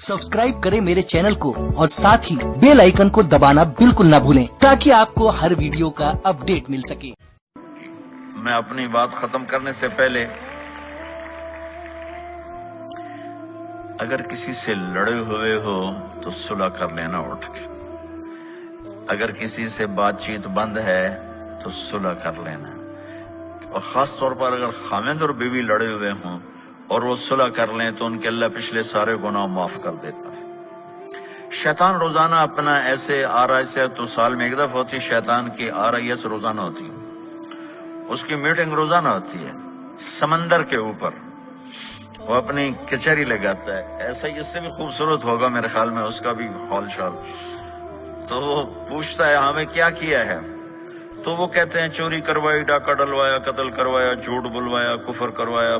Subscribe करें मेरे channel को और साथ ही बेल आइकन को दबाना बिल्कुल ना भूलें ताकि आपको हर वीडियो का अपडेट मिल सके। मैं अपनी बात खत्म करने से पहले अगर किसी से लड़े हुए हो तो सुलह कर लेना उठ के। अगर किसी से बातचीत बंद है तो सुलह कर लेना। और खास तौर पर अगर खामिद और बीवी लड़े हुए हों और वो सुलह कर लें तो उनके अल्लाह पिछले सारे गुनाह माफ कर देता है। शैतान रोजाना अपना ऐसे RIS तो साल में एक दफा होती, शैतान की RIS रोजाना होती है, उसकी मीटिंग रोजाना होती है समंदर के ऊपर। वो अपनी कचहरी लगाता है, ऐसा ही इससे भी खूबसूरत होगा मेरे ख्याल में उसका भी हॉल शाल। तो वो पूछता है हमें क्या किया है, तो वो कहते हैं चोरी करवाई, डाका डलवाया, कत्ल करवाया, झूठ बुलवाया, कुफर करवाया।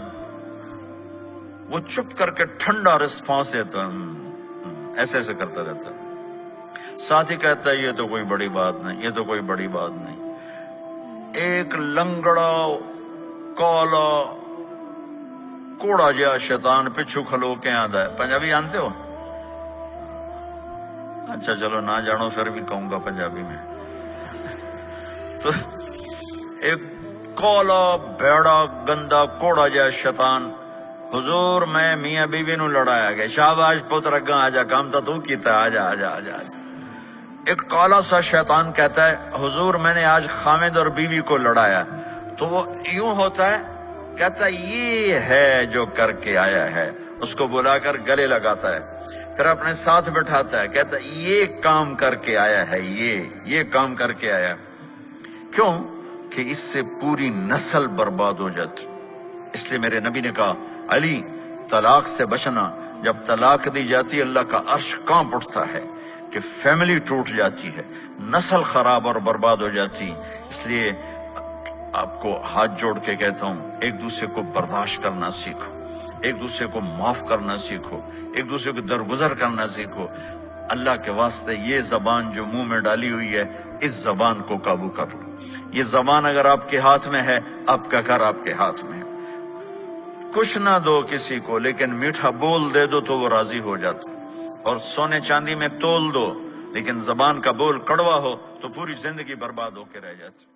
वो चुप करके ठंडा रिस्पॉन्स देता है, ऐसे ऐसे करता रहता है। साथ ही कहता है ये तो कोई बड़ी बात नहीं, ये तो कोई बड़ी बात नहीं। एक लंगड़ा काला कोड़ा जहा शैतान पिछू खलो के आंदा है। पंजाबी जानते हो? अच्छा चलो ना जानो फिर भी कहूंगा पंजाबी में। तो एक काला भेड़ा गंदा कोड़ा जहा शैतान, हुजूर मैं मियां बीवी नू लड़ाया गया, शाबाश पुत्र अग्गा आजा, काम तो तू कीता, आजा आजा आजा आजा। एक काला सा शैतान कहता है हुजूर मैंने आज खामिद और बीवी को लड़ाया। तो वो यूं होता है, कहता है ये है जो करके आया है। उसको बुलाकर गले लगाता है, फिर अपने साथ बिठाता है, कहता है ये काम करके आया है, ये काम करके आया। क्यों? कि इससे पूरी नस्ल बर्बाद हो जाती। इसलिए मेरे नबी ने कहा अली तलाक से बचना। जब तलाक दी जाती है अल्लाह का अर्श कांप उठता है कि फैमिली टूट जाती है, नस्ल खराब और बर्बाद हो जाती। इसलिए आपको हाथ जोड़ के कहता हूं एक दूसरे को बर्दाश्त करना सीखो, एक दूसरे को माफ करना सीखो, एक दूसरे को दरगुजर करना सीखो। अल्लाह के वास्ते ये जबान जो मुंह में डाली हुई है, इस जबान को काबू कर लो। ये जबान अगर आपके हाथ में है, आपका घर आपके हाथ में है। कुछ ना दो किसी को, लेकिन मीठा बोल दे दो तो वो राजी हो जाता। और सोने चांदी में तोल दो, लेकिन जबान का बोल कड़वा हो तो पूरी जिंदगी बर्बाद होके रह जाती।